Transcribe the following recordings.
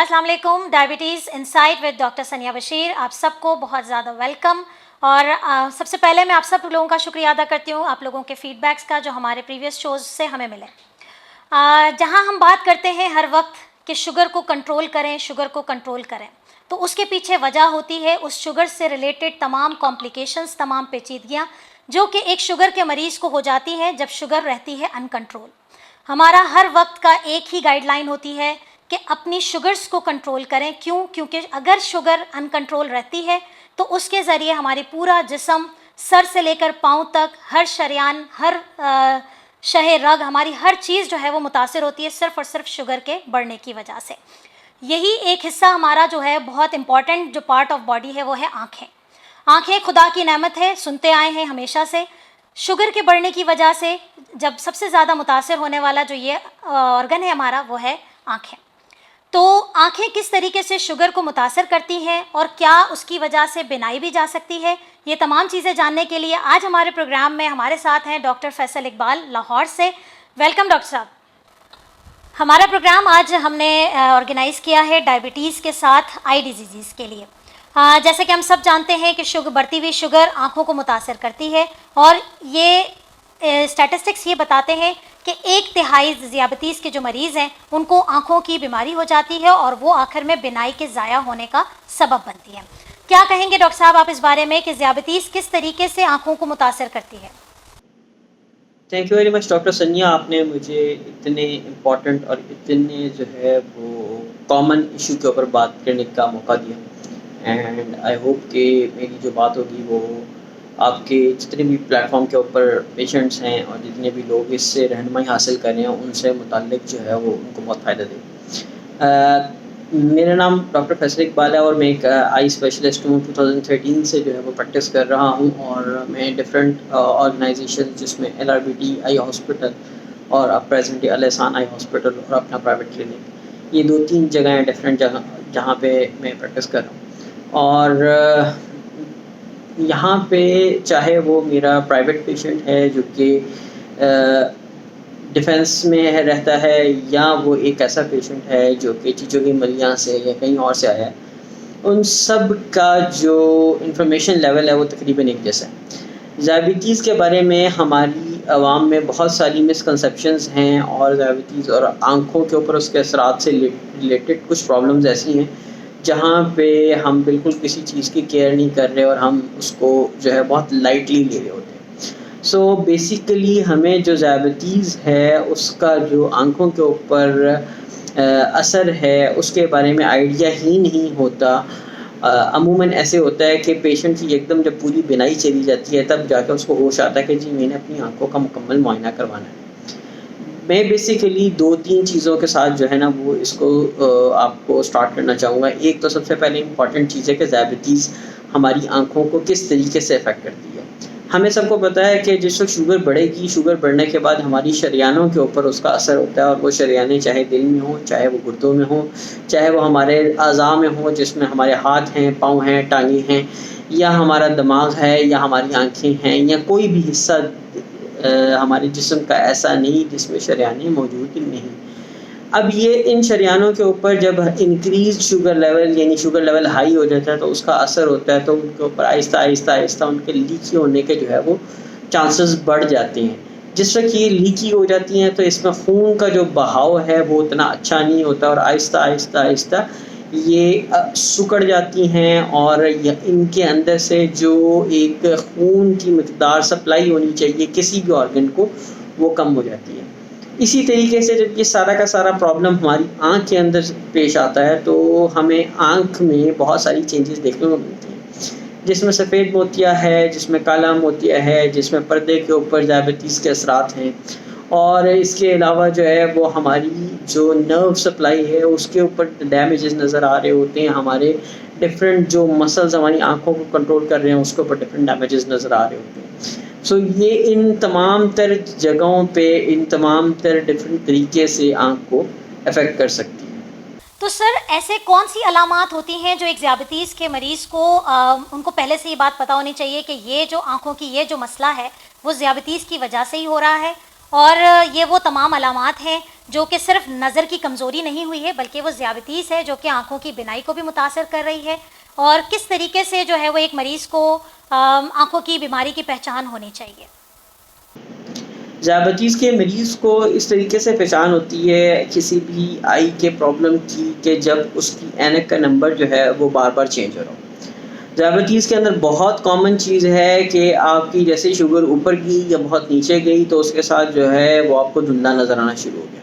السلام علیکم. Diabetes insight with doctor ثانیہ بشیر, آپ سب کو بہت زیادہ ویلکم. اور سب سے پہلے میں آپ سب لوگوں کا شکریہ ادا کرتی ہوں, آپ لوگوں کے فیڈ بیکس کا جو ہمارے پریویس شوز سے ہمیں ملے. جہاں ہم بات کرتے ہیں ہر وقت کہ شوگر کو کنٹرول کریں, شوگر کو کنٹرول کریں, تو اس کے پیچھے وجہ ہوتی ہے اس شوگر سے ریلیٹڈ تمام کمپلیکیشنز, تمام پیچیدگیاں جو کہ ایک شوگر کے مریض کو ہو جاتی ہیں جب شوگر رہتی ہے ان کنٹرول. ہمارا ہر وقت کا ایک ہی گائیڈ لائن ہوتی ہے کہ اپنی شوگرز کو کنٹرول کریں. کیوں؟ کیونکہ اگر شوگر ان کنٹرول رہتی ہے تو اس کے ذریعے ہماری پورا جسم سر سے لے کر پاؤں تک, ہر شریان, ہر شہ رگ, ہماری ہر چیز جو ہے وہ متاثر ہوتی ہے صرف اور صرف شوگر کے بڑھنے کی وجہ سے. یہی ایک حصہ ہمارا جو ہے بہت امپورٹنٹ جو پارٹ آف باڈی ہے وہ ہے آنکھیں. آنکھیں خدا کی نعمت ہے, سنتے آئے ہیں ہمیشہ سے. شوگر کے بڑھنے کی وجہ سے جب سب سے زیادہ متاثر ہونے والا جو یہ آرگن ہے ہمارا وہ ہے آنکھیں. تو آنکھیں کس طریقے سے شوگر کو متاثر کرتی ہیں اور کیا اس کی وجہ سے بینائی بھی جا سکتی ہے, یہ تمام چیزیں جاننے کے لیے آج ہمارے پروگرام میں ہمارے ساتھ ہیں ڈاکٹر فیصل اقبال لاہور سے. ویلکم ڈاکٹر صاحب. ہمارا پروگرام آج ہم نے آرگنائز کیا ہے ڈائبٹیز کے ساتھ آئی ڈیزیز کے لیے. جیسے کہ ہم سب جانتے ہیں کہ بڑھتی ہوئی شوگر آنکھوں کو متاثر کرتی ہے, اور یہ اسٹیٹسٹکس یہ بتاتے ہیں کہ 1/3 ذیابیطیز کے جو مریض ہیں ان کو آنکھوں کی بیماری ہو جاتی ہے اور وہ آخر میں بینائی کے ضائع ہونے کا سبب بنتی ہے. کیا کہیں گے ڈاکٹر صاحب آپ اس بارے میں کہ ذیابیطیز کس طریقے سے آنکھوں کو متاثر کرتی ہے؟ Thank you very much doctor Sania, آپ نے مجھے اتنے امپورٹنٹ اور اتنے جو ہے وہ کامن ایشو کے اوپر بات کرنے کا موقع دیا. اینڈ آئی ہوپ کہ میری جو بات ہوگی وہ آپ کے جتنے بھی پلیٹ فارم کے اوپر پیشنٹس ہیں اور جتنے بھی لوگ اس سے رہنمائی حاصل کر رہے ہیں ان سے متعلق جو ہے وہ ان کو بہت فائدہ دے. میرا نام ڈاکٹر فیصل اقبال ہے اور میں ایک آئی اسپیشلسٹ ہوں. 2013 سے جو ہے وہ پریکٹس کر رہا ہوں, اور میں ڈفرینٹ آرگنائزیشن جس میں LRBT آئی ہاسپٹل اور اب پریزنٹلی الحسان آئی ہاسپٹل اور اپنا پرائیویٹ کلینک, یہ 2-3 جگہیں ہیں ڈفرینٹ جگہ جہاں پہ میں پریکٹس کر رہا ہوں. اور یہاں پہ چاہے وہ میرا پرائیویٹ پیشنٹ ہے جو کہ ڈیفینس میں رہتا ہے, یا وہ ایک ایسا پیشنٹ ہے جو کہ چچوری ملیاں سے یا کہیں اور سے آیا ہے, ان سب کا جو انفارمیشن لیول ہے وہ تقریباً ایک جیسا ہے. ذیابیطیز کے بارے میں ہماری عوام میں بہت ساری مسکنسیپشنز ہیں, اور ذیابیطیز اور آنکھوں کے اوپر اس کے اثرات سے ریلیٹڈ کچھ پرابلمز ایسی ہیں جہاں پہ ہم بالکل کسی چیز کی کیئر نہیں کر رہے اور ہم اس کو جو ہے بہت لائٹلی لے رہے ہوتے ہیں. سو بیسیکلی ہمیں جو ذیابیطیز ہے اس کا جو آنکھوں کے اوپر اثر ہے اس کے بارے میں آئیڈیا ہی نہیں ہوتا. عموماً ایسے ہوتا ہے کہ پیشنٹ کی ایک دم جب پوری بینائی چلی جاتی ہے تب جا کے اس کو ہوش آتا ہے کہ جی میں نے اپنی آنکھوں کا مکمل معائنہ کروانا ہے. میں بیسیکلی 2-3 چیزوں کے ساتھ جو ہے نا وہ اس کو آپ کو سٹارٹ کرنا چاہوں گا. ایک تو سب سے پہلے امپورٹنٹ چیز ہے کہ ذیابیطیز ہماری آنکھوں کو کس طریقے سے افیکٹ کرتی ہے. ہمیں سب کو پتہ ہے کہ جس وقت شوگر بڑھے گی, شوگر بڑھنے کے بعد ہماری شریانوں کے اوپر اس کا اثر ہوتا ہے, اور وہ شریانیں چاہے دل میں ہوں, چاہے وہ گردوں میں ہوں, چاہے وہ ہمارے اعضاء میں ہوں جس میں ہمارے ہاتھ ہیں, پاؤں ہیں, ٹانگیں ہیں, یا ہمارا دماغ ہے, یا ہماری آنکھیں ہیں, یا کوئی بھی حصہ ہمارے جسم کا ایسا نہیں جس میں شریانیں موجود نہیں. اب یہ ان شریانوں کے اوپر جب انکریز شوگر لیول یعنی شوگر لیول ہائی ہو جاتا ہے تو اس کا اثر ہوتا ہے, تو ان کے اوپر آہستہ آہستہ آہستہ ان کے لیکی ہونے کے جو ہے وہ چانسز بڑھ جاتے ہیں. جس وقت یہ لیکی ہو جاتی ہیں تو اس میں خون کا جو بہاؤ ہے وہ اتنا اچھا نہیں ہوتا, اور آہستہ آہستہ آہستہ یہ سکڑ جاتی ہیں, اور ان کے اندر سے جو ایک خون کی مقدار سپلائی ہونی چاہیے کسی بھی آرگن کو وہ کم ہو جاتی ہے. اسی طریقے سے جب یہ سارا کا سارا پرابلم ہماری آنکھ کے اندر پیش آتا ہے تو ہمیں آنکھ میں بہت ساری چینجز دیکھنے کو ملتی ہیں, جس میں سفید موتیا ہے, جس میں کالا موتیا ہے, جس میں پردے کے اوپر ذیابیطیز کے اثرات ہیں, اور اس کے علاوہ جو ہے وہ ہماری جو نرو سپلائی ہے اس کے اوپر ڈیمیجز نظر آ رہے ہوتے ہیں. ہمارے ڈفرینٹ جو مسلز ہماری آنکھوں کو کنٹرول کر رہے ہیں اس کے اوپر ڈفرینٹ ڈیمیجز نظر آ رہے ہوتے ہیں. سو یہ ان تمام تر جگہوں پہ ان تمام تر ڈفرینٹ طریقے سے آنکھ کو افیکٹ کر سکتی ہے. تو سر ایسے کون سی علامات ہوتی ہیں جو ایک ذیابیطیز کے مریض کو ان کو پہلے سے یہ بات پتہ ہونی چاہیے کہ یہ جو آنکھوں کی یہ جو مسئلہ ہے وہ ذیابیطیز کی وجہ سے ہی ہو رہا ہے, اور یہ وہ تمام علامات ہیں جو کہ صرف نظر کی کمزوری نہیں ہوئی ہے بلکہ وہ ذیابیطیس ہے جو کہ آنکھوں کی بینائی کو بھی متاثر کر رہی ہے. اور کس طریقے سے جو ہے وہ ایک مریض کو آنکھوں کی بیماری کی پہچان ہونی چاہیے؟ ذیابیطیز کے مریض کو اس طریقے سے پہچان ہوتی ہے کسی بھی آئی کے پرابلم کی کہ جب اس کی اینک کا نمبر جو ہے وہ بار بار چینج ہو رہا ہو. ذیابیطیز کے اندر بہت کامن چیز ہے کہ آپ کی جیسے شوگر اوپر گئی یا بہت نیچے گئی تو اس کے ساتھ جو ہے وہ آپ کو دھندلا نظر آنا شروع ہو گیا.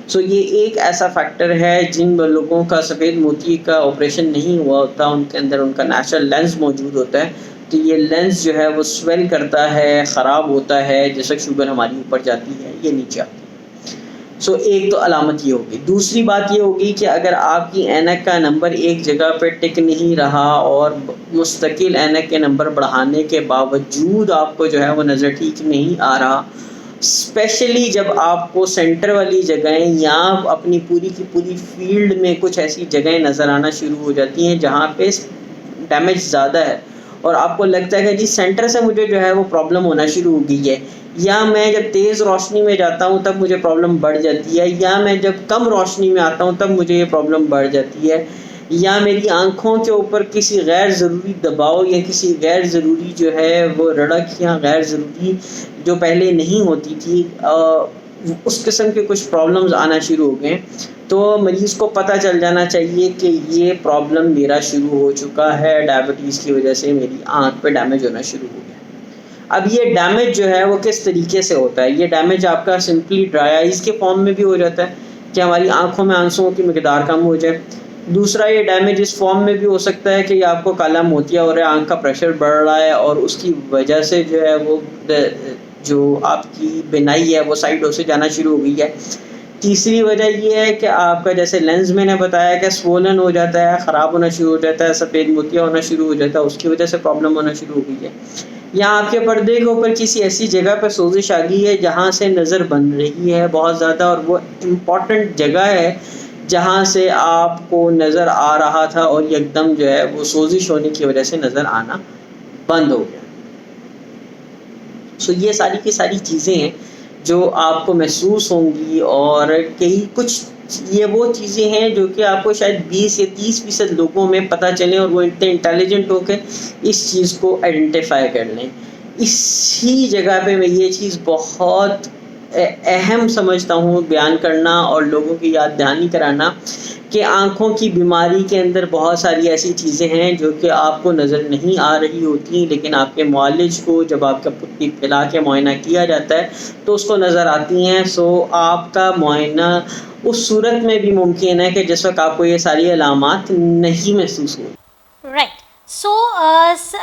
سو یہ ایک ایسا فیکٹر ہے جن لوگوں کا سفید موتی کا آپریشن نہیں ہوا ہوتا، ان کے اندر ان کا نیچرل لینس موجود ہوتا ہے، تو یہ لینس جو ہے وہ سویل کرتا ہے، خراب ہوتا ہے جیسے شوگر ہماری اوپر جاتی ہے یا نیچے آتی ہے. سو ایک تو علامت یہ ہوگی. دوسری بات یہ ہوگی کہ اگر آپ کی اینک کا نمبر ایک جگہ پہ ٹک نہیں رہا اور مستقل اینک کے نمبر بڑھانے کے باوجود آپ کو جو ہے وہ نظر ٹھیک نہیں آ رہا، اسپیشلی جب آپ کو سینٹر والی جگہیں یا اپنی پوری کی پوری فیلڈ میں کچھ ایسی جگہیں نظر آنا شروع ہو جاتی ہیں جہاں پہ ڈیمیج زیادہ ہے اور آپ کو لگتا ہے کہ جی سینٹر سے مجھے جو ہے وہ پرابلم ہونا شروع ہو گئی ہے، یا میں جب تیز روشنی میں جاتا ہوں تب مجھے پرابلم بڑھ جاتی ہے، یا میں جب کم روشنی میں آتا ہوں تب مجھے یہ پرابلم بڑھ جاتی ہے، یا میری آنکھوں کے اوپر کسی غیر ضروری دباؤ یا کسی غیر ضروری جو ہے وہ رڑک یا غیر ضروری جو پہلے نہیں ہوتی تھی اس قسم کے کچھ پرابلمز آنا شروع ہو گئے، تو مریض کو پتہ چل جانا چاہیے کہ یہ پرابلم میرا شروع ہو چکا ہے، ڈائبٹیز کی وجہ سے میری آنکھ پہ ڈیمیج ہونا شروع ہو گیا. اب یہ ڈیمیج جو ہے وہ کس طریقے سے ہوتا ہے؟ یہ ڈیمیج آپ کا سمپلی ڈرائی آئیز کے فارم میں بھی ہو جاتا ہے کہ ہماری آنکھوں میں آنسوؤں کی مقدار کم ہو جائے. دوسرا یہ ڈیمیج اس فارم میں بھی ہو سکتا ہے کہ یہ آپ کو کالا موتیا ہو رہا ہے، آنکھ کا پریشر بڑھ رہا ہے اور اس کی وجہ سے جو ہے وہ جو آپ کی بینائی ہے وہ سائڈوں سے جانا شروع ہو گئی ہے. تیسری وجہ یہ ہے کہ آپ کا جیسے لینز میں نے بتایا کہ سوولن ہو جاتا ہے، خراب ہونا شروع ہو جاتا ہے، سفید موتیا ہونا شروع ہو جاتا ہے، اس کی وجہ سے پرابلم ہونا شروع ہو گئی ہے. یا آپ کے پردے کے اوپر کسی ایسی جگہ پہ سوزش آ گئی ہے جہاں سے نظر بن رہی ہے بہت زیادہ اور وہ امپورٹنٹ جگہ ہے جہاں سے آپ کو نظر آ رہا تھا اور یکدم جو ہے وہ سوزش ہونے کی وجہ سے نظر آنا بند ہو گیا. سو یہ ساری کی ساری چیزیں ہیں جو آپ کو محسوس ہوں گی اور کچھ یہ وہ چیزیں ہیں جو کہ آپ کو شاید 20 یا 30% لوگوں میں پتہ چلیں اور وہ اتنے انٹیلیجنٹ ہو کے اس چیز کو آئیڈینٹیفائی کر لیں. اسی جگہ پہ میں یہ چیز بہت اہم سمجھتا ہوں بیان کرنا اور لوگوں کی یاد دہانی کرانا کہ آنکھوں کی بیماری کے اندر بہت ساری ایسی چیزیں ہیں جو کہ آپ کو نظر نہیں آ رہی ہوتی لیکن آپ کے معالج کو جب آپ کا پٹی پھیلا کے معائنہ کیا جاتا ہے تو اس کو نظر آتی ہیں. سو آپ کا معائنہ اس صورت میں بھی ممکن ہے کہ جس وقت آپ کو یہ ساری علامات نہیں محسوس ہوں. رائٹ. سو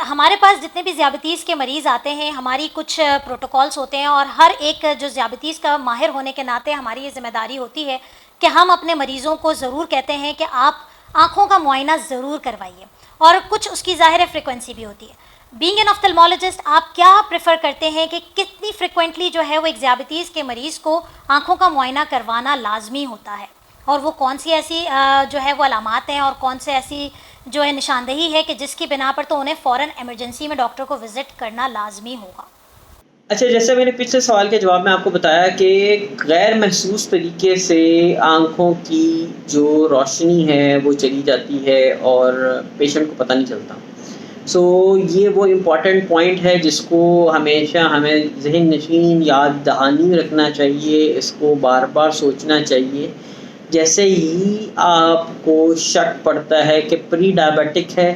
ہمارے پاس جتنے بھی ذیابیطیز کے مریض آتے ہیں ہماری کچھ پروٹوکولس ہوتے ہیں اور ہر ایک جو ذیابیطیز کا ماہر ہونے کے ناطے ہماری یہ ذمہ داری ہوتی ہے کہ ہم اپنے مریضوں کو ضرور کہتے ہیں کہ آپ آنکھوں کا معائنہ ضرور کروائیے اور کچھ اس کی ظاہر فریکوینسی بھی ہوتی ہے. بینگ این آفٹلمولوجسٹ آپ کیا پریفر کرتے ہیں کہ کتنی فریکوینٹلی جو ہے وہ ایک ذیابیطیز کے مریض کو آنکھوں کا معائنہ کروانا لازمی ہوتا ہے اور وہ کون سی ایسی جو ہے وہ علامات ہیں اور کون سے ایسی جو ہے نشاندہی ہے کہ جس کی بنا پر تو انہیں فوراً ایمرجنسی میں ڈاکٹر کو وزٹ کرنا لازمی ہوگا؟ اچھا، جیسے میں نے پچھلے سوال کے جواب میں آپ کو بتایا کہ غیر محسوس طریقے سے آنکھوں کی جو روشنی ہے وہ چلی جاتی ہے اور پیشنٹ کو پتہ نہیں چلتا. سو یہ وہ امپورٹنٹ پوائنٹ ہے جس کو ہمیشہ ہمیں ذہن نشین یاد دہانی میں رکھنا چاہیے، اس کو بار بار سوچنا چاہیے. جیسے ہی آپ کو شک پڑتا ہے کہ پری ڈائبیٹک ہے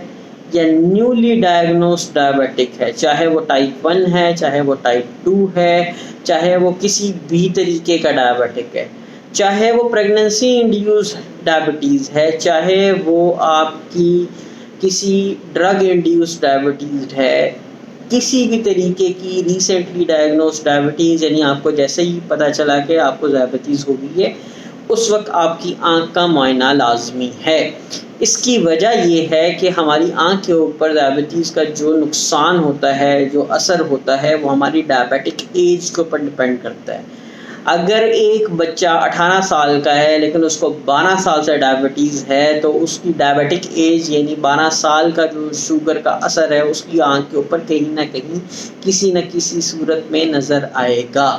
یا نیولی ڈائگنوسڈ ڈائبیٹک ہے، چاہے وہ ٹائپ 1 ہے، چاہے وہ ٹائپ 2 ہے، چاہے وہ کسی بھی طریقے کا ڈائبیٹک ہے، چاہے وہ پریگننسی انڈیوس ڈائبٹیز ہے، چاہے وہ آپ کی کسی ڈرگ انڈیوس ڈائبٹیز ہے، کسی بھی طریقے کی ریسنٹلی ڈائگنوسڈ ڈائبٹیز، یعنی آپ کو جیسے ہی پتہ چلا کہ آپ کو ذیابیطیز ہو گئی ہے اس وقت آپ کی آنکھ کا معائنہ لازمی ہے. اس کی وجہ یہ ہے کہ ہماری آنکھ کے اوپر ذیابیطیز کا جو نقصان ہوتا ہے، جو اثر ہوتا ہے، وہ ہماری ڈائبیٹک ایج کے اوپر ڈپینڈ کرتا ہے. اگر ایک بچہ 18 سال کا ہے لیکن اس کو 12 سال سے ڈائبیٹیز ہے تو اس کی ڈائبیٹک ایج یعنی 12 سال کا جو شوگر کا اثر ہے اس کی آنکھ کے اوپر کہیں نہ کہیں کسی نہ کسی صورت میں نظر آئے گا.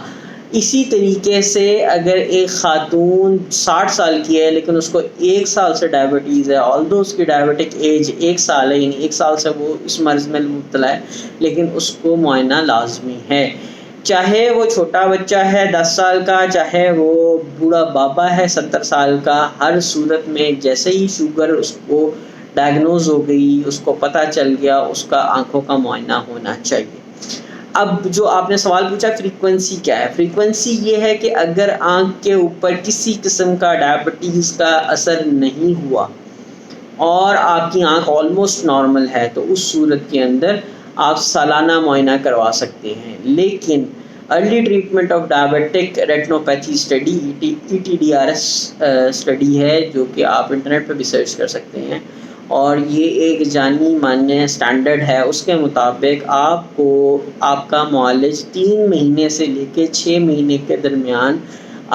اسی طریقے سے اگر ایک خاتون 60 سال کی ہے لیکن اس کو 1 سال سے ڈائبٹیز ہے، آلدو اس کی ڈائبٹک ایج 1 سال ہے، یعنی 1 سال سے وہ اس مرض میں مبتلا ہے، لیکن اس کو معائنہ لازمی ہے، چاہے وہ چھوٹا بچہ ہے 10 سال کا، چاہے وہ بوڑھا بابا ہے 70 سال کا، ہر صورت میں جیسے ہی شوگر اس کو ڈائگنوز ہو گئی، اس کو پتہ چل گیا، اس کا آنکھوں کا معائنہ ہونا چاہیے۔ اب جو آپ نے سوال پوچھا فریکوینسی کیا ہے، فریکوینسی یہ ہے کہ اگر آنکھ کے اوپر کسی قسم کا ڈائبٹیز کا اثر نہیں ہوا اور آپ کی آنکھ آلموسٹ نارمل ہے تو اس صورت کے اندر آپ سالانہ معائنہ کروا سکتے ہیں، لیکن early treatment of diabetic retinopathy study ETDRS study ہے جو کہ آپ انٹرنیٹ پہ بھی سرچ کر سکتے ہیں، اور یہ ایک جانی مانے اسٹینڈرڈ ہے، اس کے مطابق آپ کو آپ کا معالج 3 مہینے سے لے کے 6 مہینے کے درمیان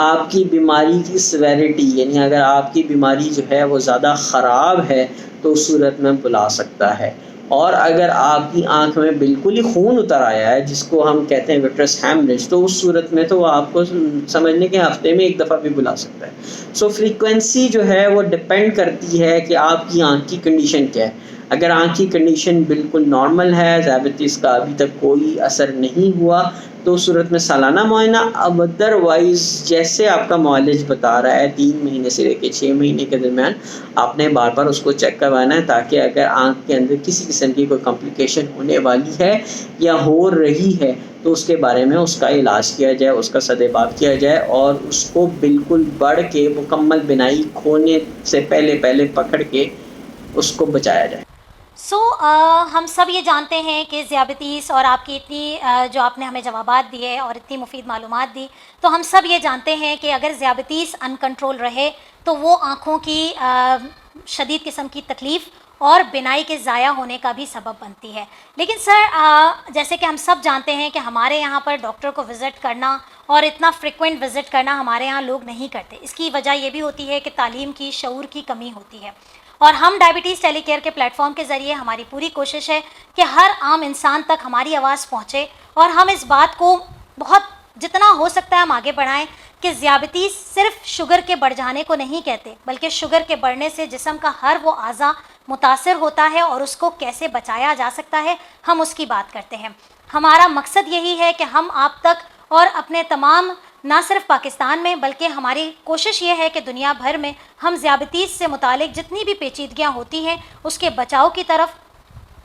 آپ کی بیماری کی سیویرٹی، یعنی اگر آپ کی بیماری جو ہے وہ زیادہ خراب ہے تو اس صورت میں بلا سکتا ہے، اور اگر آپ کی آنکھ میں بالکل ہی خون اتر آیا ہے جس کو ہم کہتے ہیں وٹرس ہیمریج، تو اس صورت میں تو وہ آپ کو سمجھنے کے ہفتے میں 1 دفعہ بھی بلا سکتا ہے۔ سو فریکوینسی جو ہے وہ ڈپینڈ کرتی ہے کہ آپ کی آنکھ کی کنڈیشن کیا ہے۔ اگر آنکھ کی کنڈیشن بالکل نارمل ہے، ذیابیطس کا ابھی تک کوئی اثر نہیں ہوا، تو اس صورت میں سالانہ معائنہ، اب ادروائز جیسے آپ کا معالج بتا رہا ہے 3 مہینے سے لے کے 6 مہینے کے درمیان آپ نے بار بار اس کو چیک کروانا ہے، تاکہ اگر آنکھ کے اندر کسی قسم کی کوئی کمپلیکیشن ہونے والی ہے یا ہو رہی ہے تو اس کے بارے میں اس کا علاج کیا جائے، اس کا سدباب کیا جائے، اور اس کو بالکل بڑھ کے مکمل بینائی کھونے سے پہلے پکڑ کے اس کو بچایا جائے۔ ہم سب یہ جانتے ہیں کہ ذیابیطس، اور آپ کی اتنی جو آپ نے ہمیں جوابات دیے اور اتنی مفید معلومات دی، تو ہم سب یہ جانتے ہیں کہ اگر ذیابیطس ان کنٹرول رہے تو وہ آنکھوں کی شدید قسم کی تکلیف اور بینائی کے ضائع ہونے کا بھی سبب بنتی ہے۔ لیکن سر جیسے کہ ہم سب جانتے ہیں کہ ہمارے یہاں پر ڈاکٹر کو وزٹ کرنا اور اتنا فریکوینٹ وزٹ کرنا ہمارے یہاں لوگ نہیں کرتے۔ اس کی وجہ یہ بھی ہوتی ہے کہ تعلیم کی، شعور کی کمی ہوتی ہے، اور ہم ڈائبٹیز ٹیلی کیئر کے پلیٹ فارم کے ذریعے ہماری پوری کوشش ہے کہ ہر عام انسان تک ہماری آواز پہنچے، اور ہم اس بات کو بہت جتنا ہو سکتا ہے ہم آگے بڑھائیں کہ ذیابیطس صرف شوگر کے بڑھ جانے کو نہیں کہتے، بلکہ شوگر کے بڑھنے سے جسم کا ہر وہ اعضا متاثر ہوتا ہے، اور اس کو کیسے بچایا جا سکتا ہے ہم اس کی بات کرتے ہیں۔ ہمارا مقصد یہی ہے کہ ہم آپ تک اور اپنے تمام، نہ صرف پاکستان میں بلکہ ہماری کوشش یہ ہے کہ دنیا بھر میں ہم ذیابیطس سے متعلق جتنی بھی پیچیدگیاں ہوتی ہیں اس کے بچاؤ کی طرف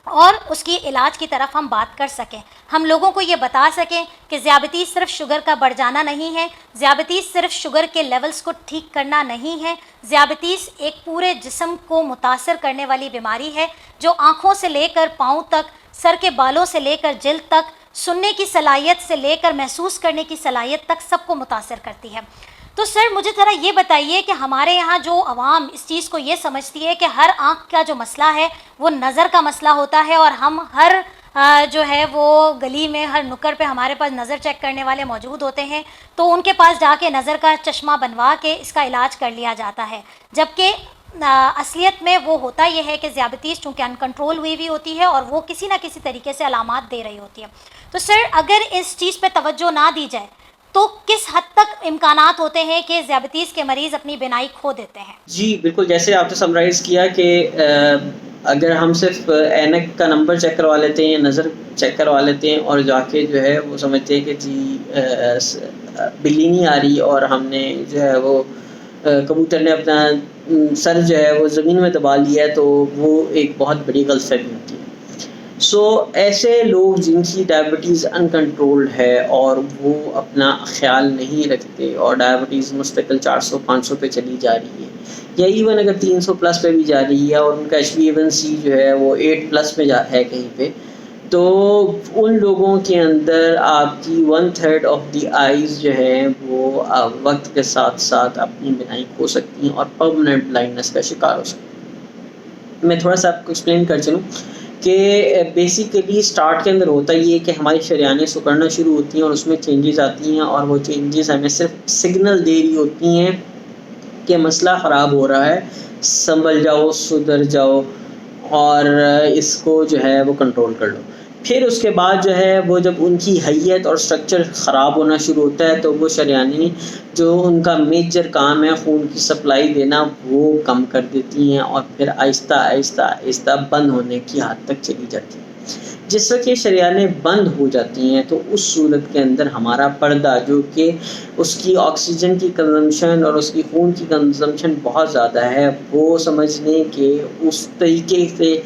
اور اس کی علاج کی طرف ہم بات کر سکیں، ہم لوگوں کو یہ بتا سکیں کہ ذیابیطس صرف شوگر کا بڑھ جانا نہیں ہے، ذیابیطس صرف شوگر کے لیولز کو ٹھیک کرنا نہیں ہے، ذیابیطس ایک پورے جسم کو متاثر کرنے والی بیماری ہے جو آنکھوں سے لے کر پاؤں تک، سر کے بالوں سے لے کر جلد تک، سننے کی صلاحیت سے لے کر محسوس کرنے کی صلاحیت تک سب کو متاثر کرتی ہے۔ تو سر مجھے ذرا یہ بتائیے کہ ہمارے یہاں جو عوام اس چیز کو یہ سمجھتی ہے کہ ہر آنکھ کا جو مسئلہ ہے وہ نظر کا مسئلہ ہوتا ہے، اور ہم ہر جو ہے وہ گلی میں ہر نکڑ پہ ہمارے پاس نظر چیک کرنے والے موجود ہوتے ہیں، تو ان کے پاس جا کے نظر کا چشمہ بنوا کے اس کا علاج کر لیا جاتا ہے، جبکہ اصلیت میں وہ ہوتا یہ ہے کہ ذیابیطس چونکہ ان کنٹرول ہوئی ہوتی ہے اور وہ کسی نہ کسی طریقے سے علامات دے رہی ہوتی ہے۔ تو سر اگر اس چیز پہ توجہ نہ دی جائے تو کس حد تک امکانات ہوتے ہیں کہ ذیابیطس کے مریض اپنی بینائی کھو دیتے ہیں؟ جی بالکل، جیسے آپ نے سمرائز کیا کہ اگر ہم صرف اینک کا نمبر چیک کروا لیتے ہیں یا نظر چیک کروا لیتے ہیں اور جا کے جو ہے وہ سمجھتے ہیں کہ جی بلی نہیں آ رہی، اور ہم نے جو ہے وہ کبوتر نے اپنا سر جو ہے وہ زمین میں دبا لیا ہے، تو وہ ایک بہت بڑی غلط فہمی ہوتی ہے۔ سو ایسے لوگ جن کی ڈائبٹیز ان کنٹرولڈ ہے اور وہ اپنا خیال نہیں رکھتے اور ڈائبٹیز مستقل 400-500 پہ چلی جا رہی ہے، یا ایون اگر 300 پلس پہ بھی جا رہی ہے اور ان کا HbA1c جو ہے وہ 8 پلس پہ ہے کہیں پہ، تو ان لوگوں کے اندر آپ کی 1/3 آف دی آئیز جو ہے وہ وقت کے ساتھ ساتھ اپنی بینائی کھو سکتی ہیں اور پرماننٹ بلائنڈنس کا شکار ہو سکتی ہیں۔ میں تھوڑا سا آپ کو ایکسپلین کر چلوں کہ بیسیکلی سٹارٹ کے اندر ہوتا یہ کہ ہماری شریانیں سکڑنا شروع ہوتی ہیں اور اس میں چینجز آتی ہیں، اور وہ چینجز ہمیں صرف سگنل دے رہی ہوتی ہیں کہ مسئلہ خراب ہو رہا ہے، سنبھل جاؤ، سدھر جاؤ، اور اس کو جو ہے وہ کنٹرول کر لو۔ پھر اس کے بعد جو ہے وہ جب ان کی حیت اور سٹرکچر خراب ہونا شروع ہوتا ہے تو وہ شریانیں جو ان کا میجر کام ہے خون کی سپلائی دینا وہ کم کر دیتی ہیں اور پھر آہستہ آہستہ آہستہ بند ہونے کی حد تک چلی جاتی ہیں۔ جس وقت یہ شریانیں بند ہو جاتی ہیں تو اس صورت کے اندر ہمارا پردہ جو کہ اس کی آکسیجن کی کنزمپشن اور اس کی خون کی کنزمپشن بہت زیادہ ہے، وہ سمجھ لیں کہ اس طریقے سے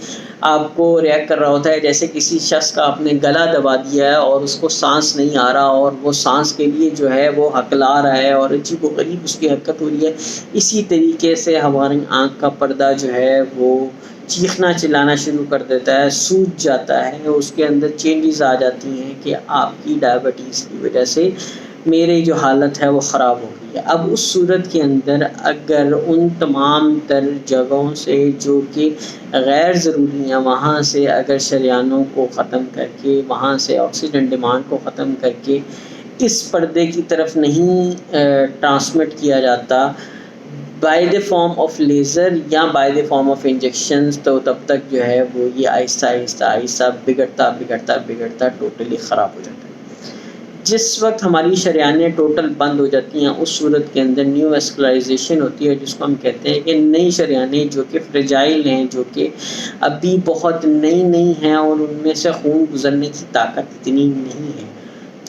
آپ کو ریئیکٹ کر رہا ہوتا ہے جیسے کسی شخص کا آپ نے گلا دبا دیا ہے اور اس کو سانس نہیں آ رہا اور وہ سانس کے لیے جو ہے وہ ہکلا رہا ہے اور عجیب و غریب اس کی حرکت ہو رہی ہے۔ اسی طریقے سے ہماری آنکھ کا پردہ جو ہے وہ چیخنا چلانا شروع کر دیتا ہے، سوج جاتا ہے، اس کے اندر چینجز آ جاتی ہیں کہ آپ کی ڈائبٹیز کی وجہ سے میری جو حالت ہے وہ خراب ہو گئی ہے۔ اب اس صورت کے اندر اگر ان تمام تر جگہوں سے جو کہ غیر ضروری ہیں وہاں سے اگر شریانوں کو ختم کر کے وہاں سے آکسیجن ڈیمانڈ کو ختم کر کے اس پردے کی طرف نہیں ٹرانسمٹ کیا جاتا by the form of laser یا by the form of injections, تو تب تک جو ہے وہ یہ آہستہ آہستہ آہستہ بگڑتا ٹوٹلی خراب ہو جاتا ہے۔ جس وقت ہماری شریانیں ٹوٹل بند ہو جاتی ہیں اس صورت کے اندر نیو ویسکولائزیشن ہوتی ہے، جس کو ہم کہتے ہیں کہ نئی شریانیں جو کہ فریجائل ہیں، جو کہ ابھی بہت نئی ہیں اور ان میں سے خون گزرنے کی طاقت اتنی نہیں ہے،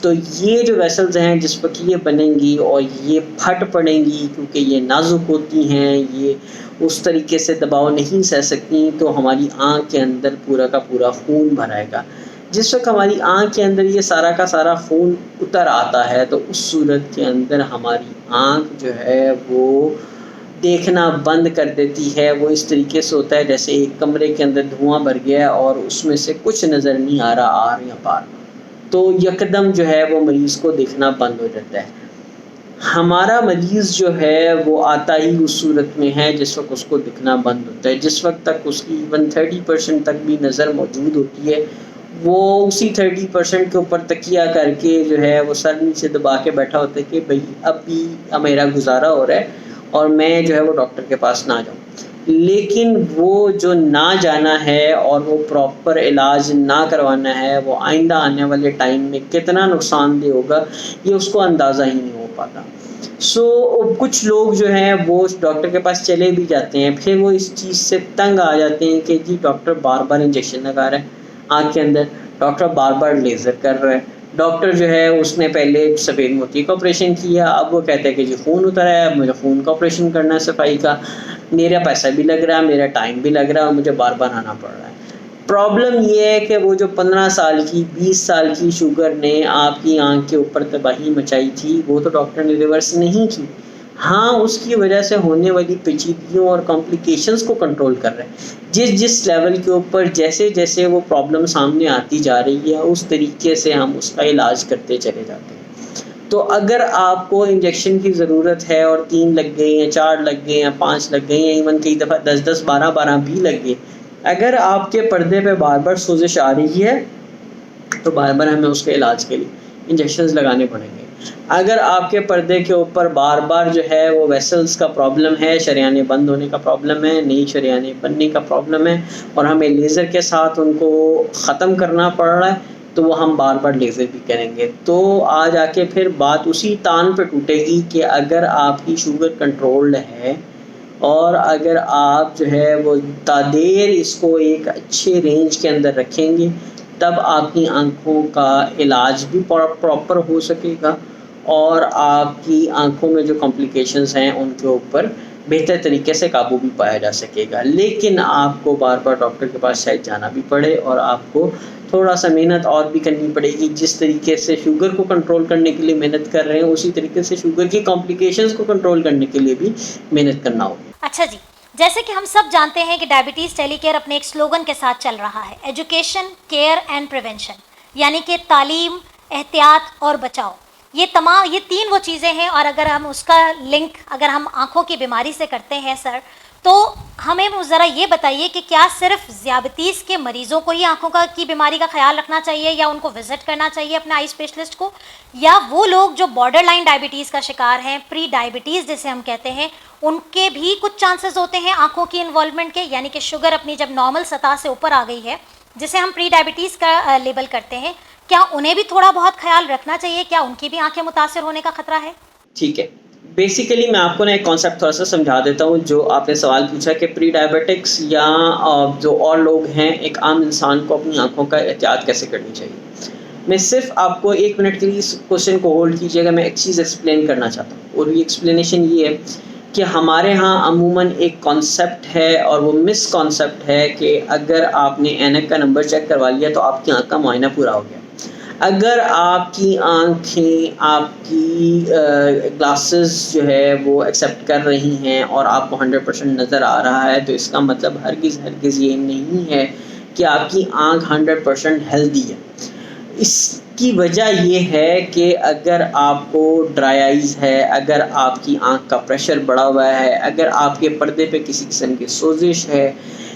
تو یہ جو ویسلز ہیں جس وقت یہ بنیں گی اور یہ پھٹ پڑیں گی کیونکہ یہ نازک ہوتی ہیں، یہ اس طریقے سے دباؤ نہیں سہ سکتی، تو ہماری آنکھ کے اندر پورا کا پورا خون بھرائے گا۔ جس وقت ہماری آنکھ کے اندر یہ سارا کا سارا خون اتر آتا ہے تو اس صورت کے اندر ہماری آنکھ جو ہے وہ دیکھنا بند کر دیتی ہے۔ وہ اس طریقے سے ہوتا ہے جیسے ایک کمرے کے اندر دھواں بھر گیا اور اس میں سے کچھ نظر نہیں آ رہا آر یا پار، تو یکدم جو ہے وہ مریض کو دیکھنا بند ہو جاتا ہے۔ ہمارا مریض جو ہے وہ آتا ہی اس صورت میں ہے جس وقت اس کو دکھنا بند ہوتا ہے، جس وقت تک اس کی ایون 30% تک بھی نظر موجود ہوتی ہے وہ اسی 30% کے اوپر تکیہ کر کے جو ہے وہ سر نیچے دبا کے بیٹھا ہوتا ہے کہ بھئی اب بھی میرا گزارا ہو رہا ہے اور میں جو ہے وہ ڈاکٹر کے پاس نہ جاؤں۔ لیکن وہ جو نہ جانا ہے اور وہ پراپر علاج نہ کروانا ہے وہ آئندہ آنے والے ٹائم میں کتنا نقصان دہ ہوگا یہ اس کو اندازہ ہی نہیں ہو پاتا۔ کچھ لوگ جو ہیں وہ ڈاکٹر کے پاس چلے بھی جاتے ہیں، پھر وہ اس چیز سے تنگ آ جاتے ہیں کہ جی ڈاکٹر بار بار انجیکشن لگا رہا ہے آنکھ کے اندر، ڈاکٹر بار بار لیزر کر رہا ہے، ڈاکٹر جو ہے اس نے پہلے سفید موتی کا آپریشن کیا، اب وہ کہتے ہیں کہ جی خون اترا ہے، اب مجھے خون کا آپریشن کرنا ہے صفائی کا، میرا پیسہ بھی لگ رہا ہے، میرا ٹائم بھی لگ رہا ہے اور مجھے بار بار آنا پڑ رہا ہے۔ پرابلم یہ ہے کہ وہ جو 15 سال کی 20 سال کی شوگر نے آپ کی آنکھ کے اوپر تباہی مچائی تھی وہ تو ڈاکٹر نے ریورس نہیں کی، ہاں اس کی وجہ سے ہونے والی پیچیدگیوں اور کمپلیکیشنز کو کنٹرول کر رہے ہیں۔ جس لیول کے اوپر جیسے جیسے وہ پرابلم سامنے آتی جا رہی ہے اس طریقے سے ہم اس کا علاج کرتے چلے جاتے ہیں۔ تو اگر آپ کو انجیکشن کی ضرورت ہے اور 3 لگ گئے ہیں، 4 لگ گئے ہیں، 5 لگ گئے ہیں، ایون کئی دفعہ 10 12 بھی لگ گئے، اگر آپ کے پردے پہ بار بار سوزش آ رہی ہے تو بار بار ہمیں اس کے علاج کے لیے انجیکشنز لگانے پڑیں گے۔ اگر آپ کے پردے کے اوپر بار بار جو ہے وہ ویسلز کا پرابلم ہے، شریانیں بند ہونے کا پرابلم ہے، نئی شریانیں بننے کا پرابلم ہے اور ہمیں لیزر کے ساتھ ان کو ختم کرنا پڑ رہا ہے تو وہ ہم بار بار لیزر بھی کریں گے، تو آ جا کے پھر بات اسی تان پہ ٹوٹے گی کہ اگر آپ کی شوگر کنٹرولڈ ہے اور اگر آپ جو ہے وہ تادیر اس کو ایک اچھے رینج کے اندر رکھیں گے تب آپ کی آنکھوں کا علاج بھی پراپر ہو سکے گا اور آپ کی آنکھوں میں جو کمپلیکیشنز ہیں ان کے اوپر بہتر طریقے سے قابو بھی پایا جا سکے گا۔ لیکن آپ کو بار بار ڈاکٹر کے پاس شاید جانا بھی پڑے اور آپ کو تھوڑا سا محنت اور بھی کرنی پڑے گی، جس طریقے سے شوگر کو کنٹرول کرنے کے لیے محنت کر رہے ہیں اسی طریقے سے شوگر کی کمپلیکیشنز کو کنٹرول کرنے کے لیے بھی محنت کرنا ہوگا۔ اچھا جی، جیسے کہ ہم سب جانتے ہیں کہ ڈائبٹیز ٹیلی کیئر اپنے ایک سلوگن کے ساتھ چل رہا ہے، ایجوکیشن، کیئر اینڈ پریونشن، یعنی کہ تعلیم، احتیاط اور بچاؤ۔ یہ 3 وہ چیزیں ہیں، اور اگر ہم اس کا لنک اگر ہم آنکھوں کی بیماری سے کرتے ہیں سر، تو ہمیں ذرا یہ بتائیے کہ کیا صرف ذیابیطیز کے مریضوں کو ہی آنکھوں کی بیماری کا خیال رکھنا چاہیے یا ان کو وزٹ کرنا چاہیے اپنے آئی اسپیشلسٹ کو، یا وہ لوگ جو بارڈر لائن ڈائبٹیز کا شکار ہیں، پری ڈائبٹیز جسے ہم کہتے ہیں، ان کے بھی کچھ چانسز ہوتے ہیں آنکھوں کی انوالومنٹ کے، یعنی کہ شوگر اپنی جب نارمل سطح سے اوپر آ گئی ہے جسے ہم پری ڈائبٹیز کا لیبل کرتے ہیں، کیا انہیں بھی تھوڑا بہت خیال رکھنا چاہیے؟ کیا ان کی بھی آنکھیں متاثر ہونے کا خطرہ ہے؟ ٹھیک ہے، بیسیکلی میں آپ کو ایک کانسیپٹ تھوڑا سا سمجھا دیتا ہوں. جو آپ نے سوال پوچھا کہ پری ڈائبٹکس یا جو اور لوگ ہیں، ایک عام انسان کو اپنی آنکھوں کا احتیاط کیسے کرنی چاہیے. میں صرف آپ کو 1 منٹ کے لیے اس کوشچن کو ہولڈ کیجیے گا. میں ایک چیز ایکسپلین کرنا چاہتا ہوں، اور یہ ایکسپلینیشن یہ ہے کہ ہمارے ہاں عموماً ایک کانسیپٹ ہے، اور وہ مس کانسیپٹ ہے کہ اگر آپ نے اینک کا نمبر چیک کروا لیا تو آپ کی آنکھ کا معائنہ پورا ہو گیا. اگر آپ کی آنکھیں آپ کی گلاسز جو ہے وہ ایکسیپٹ کر رہی ہیں اور آپ کو 100% نظر آ رہا ہے، تو اس کا مطلب ہرگز یہ نہیں ہے کہ آپ کی آنکھ 100% ہیلدی ہے. اس کی وجہ یہ ہے کہ اگر آپ کو ڈرائی آئیز ہے، اگر آپ کی آنکھ کا پریشر بڑھا ہوا ہے، اگر آپ کے پردے پہ کسی قسم کی سوزش ہے،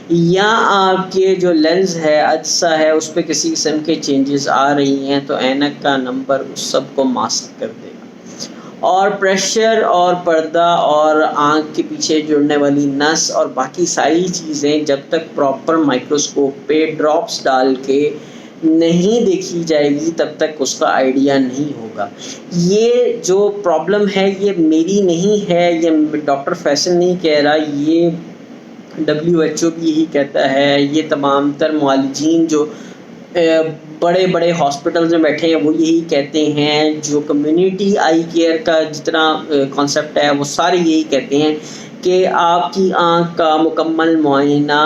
یا آپ کے جو لینز ہے، عدسہ ہے، اس پہ کسی قسم کے چینجز آ رہی ہیں، تو اینک کا نمبر اس سب کو ماسک کر دے گا. اور پریشر اور پردہ اور آنکھ کے پیچھے جڑنے والی نس اور باقی ساری چیزیں جب تک پراپر مائکروسکوپ پہ ڈراپس ڈال کے نہیں دیکھی جائے گی، تب تک اس کا آئیڈیا نہیں ہوگا. یہ جو پرابلم ہے یہ میری نہیں ہے، یہ ڈاکٹر فیصل نہیں کہہ رہا، یہ WHO بھی یہی کہتا ہے، یہ تمام تر معالجین جو بڑے بڑے ہاسپٹلز میں بیٹھے ہیں وہ یہی کہتے ہیں. جو کمیونٹی آئی کیئر کا جتنا کانسیپٹ ہے وہ سارے یہی کہتے ہیں کہ آپ کی آنکھ کا مکمل معائنہ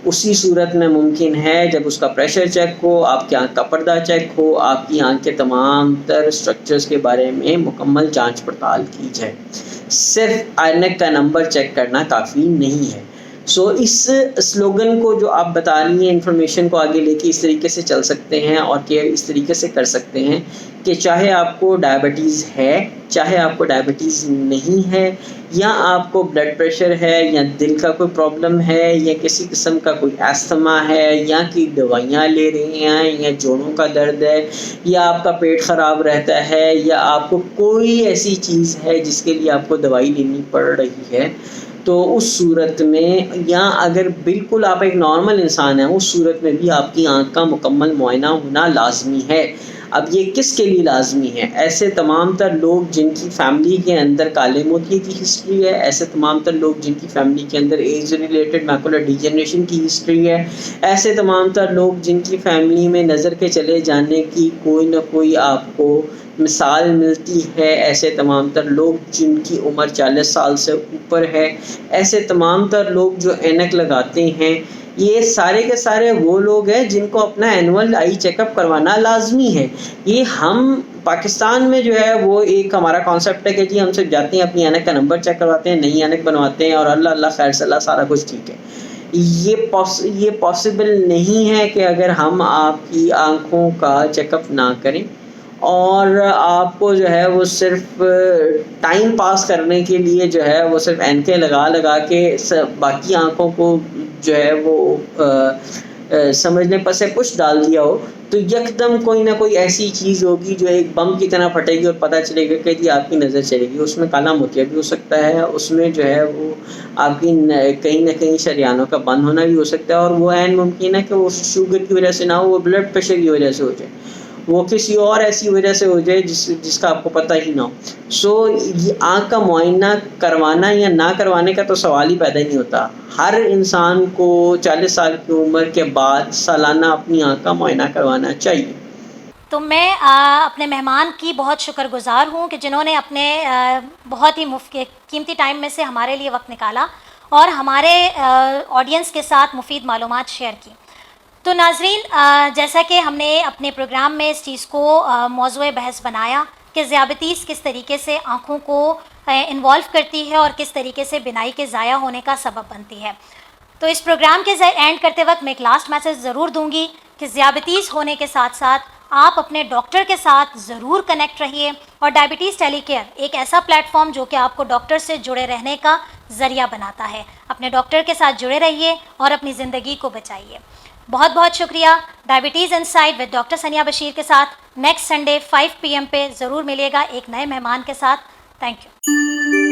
اسی صورت میں ممکن ہے جب اس کا پریشر چیک ہو، آپ کی آنکھ کا پردہ چیک ہو، آپ کی آنکھ کے تمام تر اسٹرکچرز کے بارے میں مکمل جانچ پڑتال کی جائے. صرف اینک کا نمبر چیک کرنا کافی نہیں ہے. اس سلوگن کو جو آپ بتا رہی ہیں، انفارمیشن کو آگے لے کے اس طریقے سے چل سکتے ہیں اور کیئر اس طریقے سے کر سکتے ہیں کہ چاہے آپ کو ڈائبٹیز ہے، چاہے آپ کو ڈائبٹیز نہیں ہے، یا آپ کو بلڈ پریشر ہے، یا دل کا کوئی پرابلم ہے، یا کسی قسم کا کوئی ایستھما ہے، یا کہ دوائیاں لے رہے ہیں، یا جوڑوں کا درد ہے، یا آپ کا پیٹ خراب رہتا ہے، یا آپ کو کوئی ایسی چیز ہے جس کے لیے آپ کو دوائی لینی پڑ رہی ہے، تو اس صورت میں، یا اگر بالکل آپ ایک نارمل انسان ہیں، اس صورت میں بھی آپ کی آنکھ کا مکمل معائنہ ہونا لازمی ہے. اب یہ کس کے لیے لازمی ہے؟ ایسے تمام تر لوگ جن کی فیملی کے اندر کالے موتیے کی ہسٹری ہے، ایسے تمام تر لوگ جن کی فیملی کے اندر ایج ریلیٹڈ میکولر ڈیجنریشن کی ہسٹری ہے، ایسے تمام تر لوگ جن کی فیملی میں نظر کے چلے جانے کی کوئی نہ کوئی آپ کو مثال ملتی ہے، ایسے تمام تر لوگ جن کی عمر 40 سال سے اوپر ہے، ایسے تمام تر لوگ جو اینک لگاتے ہیں، یہ سارے کے سارے وہ لوگ ہیں جن کو اپنا اینول آئی چیک اپ کروانا لازمی ہے. یہ ہم پاکستان میں جو ہے وہ ایک ہمارا کانسیپٹ ہے کہ جی ہم صرف جاتے ہیں اپنی اینک کا نمبر چیک کرواتے ہیں، نئی اینک بنواتے ہیں، اور اللہ خیر صلاح سارا کچھ ٹھیک ہے. یہ پاسبل نہیں ہے کہ اگر ہم آپ کی آنکھوں کا چیک اپ نہ کریں اور آپ کو جو ہے وہ صرف ٹائم پاس کرنے کے لیے جو ہے وہ صرف اینکیں لگا کے باقی آنکھوں کو جو ہے وہ سمجھنے پر سے کچھ ڈال دیا ہو، تو یکدم کوئی نہ کوئی ایسی چیز ہوگی جو ایک بم کی طرح پھٹے گی اور پتہ چلے گا کہ جی آپ کی نظر چلے گی. اس میں کالا موتیا بھی ہو سکتا ہے، اس میں جو ہے وہ آپ کی کہیں نہ کہیں شریانوں کا بند ہونا بھی ہو سکتا ہے، اور وہ عین ممکن ہے کہ وہ شوگر کی وجہ سے نہ ہو، وہ بلڈ پریشر کی وجہ سے ہو جائے، وہ کسی اور ایسی وجہ سے ہو جائے جس کا آپ کو پتہ ہی نہ ہو. یہ آنکھ کا معائنہ کروانا یا نہ کروانے کا تو سوال ہی پیدا نہیں ہوتا. ہر انسان کو 40 سال کی عمر کے بعد سالانہ اپنی آنکھ کا معائنہ کروانا چاہیے. تو میں اپنے مہمان کی بہت شکر گزار ہوں کہ جنہوں نے اپنے بہت ہی قیمتی ٹائم میں سے ہمارے لیے وقت نکالا اور ہمارے آڈینس کے ساتھ مفید معلومات شیئر کی. تو ناظرین، جیسا کہ ہم نے اپنے پروگرام میں اس چیز کو موضوع بحث بنایا کہ ذیابیطس کس طریقے سے آنکھوں کو انوالو کرتی ہے اور کس طریقے سے بینائی کے ضائع ہونے کا سبب بنتی ہے، تو اس پروگرام کے اینڈ کرتے وقت میں ایک لاسٹ میسج ضرور دوں گی کہ ذیابیطس ہونے کے ساتھ ساتھ آپ اپنے ڈاکٹر کے ساتھ ضرور کنیکٹ رہیے. اور ڈائبٹیز ٹیلی کیئر ایک ایسا پلیٹ فارم جو کہ آپ کو ڈاکٹر سے جڑے رہنے کا ذریعہ بناتا ہے. اپنے ڈاکٹر کے ساتھ جڑے رہیے اور اپنی زندگی کو بچائیے. بہت بہت شکریہ. ڈائبٹیز انسائٹ ود ڈاکٹر ثانیہ بشیر کے ساتھ نیکسٹ سنڈے 5 PM پہ ضرور ملیے گا ایک نئے مہمان کے ساتھ. Thank you.